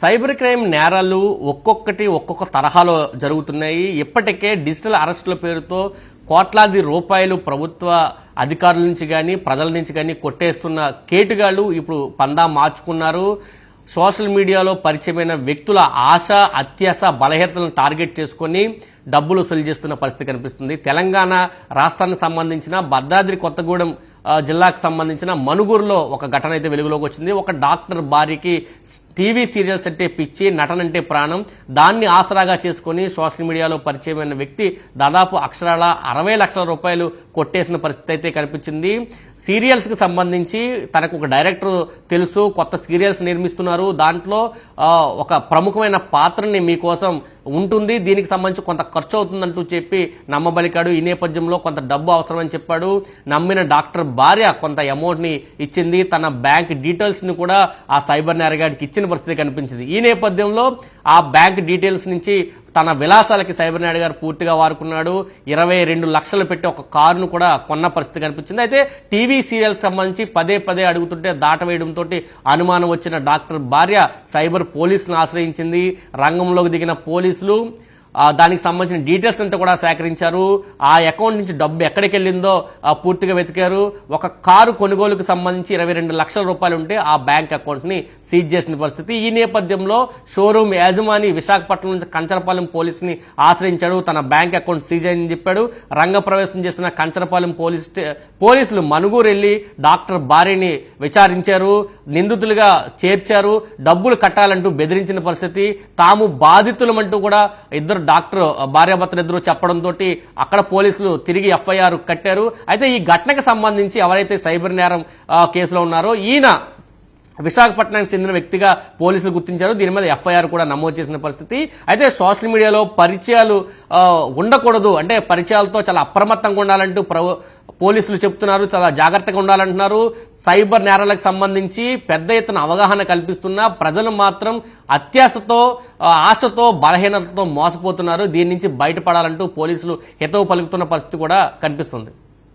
Cyber crime నేరాలు ఒక్కొక్క తరహాలో జరుగుతున్నాయి. ఇప్పటికే డిజిటల్ అరెస్టుల పేరుతో కోట్లాది రూపాయలు ప్రభుత్వ అధికారుల నుంచి కానీ ప్రజల నుంచి కానీ కొట్టేస్తున్న కేటుగాళ్లు ఇప్పుడు పందా మార్చుకున్నారు. సోషల్ మీడియాలో పరిచయమైన వ్యక్తుల ఆశ, అత్యాశ, బలహీనతలను టార్గెట్ చేసుకుని డబ్బులు వసూలు చేస్తున్న పరిస్థితి కనిపిస్తుంది. తెలంగాణ రాష్ట్రానికి సంబంధించిన భద్రాద్రి కొత్తగూడెం జిల్లాకు సంబంధించిన మనుగురులో ఒక ఘటన అయితే వెలుగులోకి వచ్చింది. ఒక డాక్టర్ భార్యకి టీవీ సీరియల్స్ అంటే పిచ్చి, నటన అంటే ప్రాణం. దాన్ని ఆసరాగా చేసుకుని సోషల్ మీడియాలో పరిచయమైన వ్యక్తి దాదాపు అక్షరాల 60 లక్షల రూపాయలు కొట్టేసిన పరిస్థితి అయితే కనిపించింది. సీరియల్స్ కి సంబంధించి తనకు ఒక డైరెక్టర్ తెలుసు, కొత్త సీరియల్స్ నిర్మిస్తున్నారు, దాంట్లో ఒక ప్రముఖమైన పాత్రని మీకోసం ఉంటుంది, దీనికి సంబంధించి కొంత ఖర్చు అవుతుందంటూ చెప్పి నమ్మబలికాడు. ఈ నేపథ్యంలో కొంత డబ్బు అవసరమని చెప్పాడు. నమ్మిన డాక్టర్ భార్య కొంత అమౌంట్ ని ఇచ్చింది. తన బ్యాంక్ డీటెయిల్స్ ని కూడా ఆ సైబర్ నేరగాడికి ఇచ్చిన పరిస్థితి కనిపించింది. ఈ నేపథ్యంలో ఆ బ్యాంక్ డీటెయిల్స్ నుంచి తన విలాసాలకి సైబర్ నాయుడు గారు పూర్తిగా వారుకున్నాడు. 22 లక్షలు పెట్టి ఒక కారును కూడా కొన్న పరిస్థితి కనిపించింది. అయితే టీవీ సీరియల్స్ సంబంధించి పదే అడుగుతుంటే దాటవేయడంతో అనుమానం వచ్చిన డాక్టర్ భార్య సైబర్ పోలీసులను ఆశ్రయించింది. రంగంలోకి దిగిన పోలీసులు దానికి సంబంధించిన డీటెయిల్స్ అంతా కూడా సేకరించారు. ఆ అకౌంట్ నుంచి డబ్బు ఎక్కడికి వెళ్ళిందో పూర్తిగా వెతికారు. ఒక కారు కొనుగోలుకు సంబంధించి 22 లక్షల రూపాయలు ఉంటే ఆ బ్యాంక్ అకౌంట్ ని సీజ్ చేసిన పరిస్థితి. ఈ నేపథ్యంలో షోరూమ్ యాజమాని విశాఖపట్నం నుంచి కంచరపాలెం పోలీస్ ని ఆశ్రయించాడు. తన బ్యాంక్ అకౌంట్ సీజ్ అయిందని చెప్పాడు. రంగప్రవేశం చేసిన కంచరపాలెం పోలీసులు మనుగూరు వెళ్లి డాక్టర్ భార్యని విచారించారు, నిందితులుగా చేర్చారు, డబ్బులు కట్టాలంటూ బెదిరించిన పరిస్థితి. తాము బాధితులమంటూ కూడా ఇద్దరు డాక్టర్ భార్యాభర్తలు ఇద్దరు చెప్పడంతో అక్కడ పోలీసులు తిరిగి ఎఫ్ఐఆర్ కట్టారు. అయితే ఈ ఘటనకు సంబంధించి ఎవరైతే సైబర్ నేరం కేసులో ఉన్నారో ఈయన విశాఖపట్నానికి చెందిన వ్యక్తిగా పోలీసులు గుర్తించారు. దీని మీద ఎఫ్ఐఆర్ కూడా నమోదు చేసిన పరిస్థితి. అయితే సోషల్ మీడియాలో పరిచయాలు ఉండకూడదు, అంటే పరిచయాలతో చాలా అప్రమత్తంగా ఉండాలంటూ పోలీసులు చెప్తున్నారు, చాలా జాగ్రత్తగా ఉండాలంటున్నారు. సైబర్ నేరాలకు సంబంధించి పెద్ద ఎత్తున అవగాహన కల్పిస్తున్నా ప్రజలు మాత్రం అత్యాశతో, ఆశతో, బలహీనతతో మోసపోతున్నారు. దీని నుంచి బయటపడాలంటూ పోలీసులు హితవు పలుకుతున్న పరిస్థితి కూడా కనిపిస్తుంది.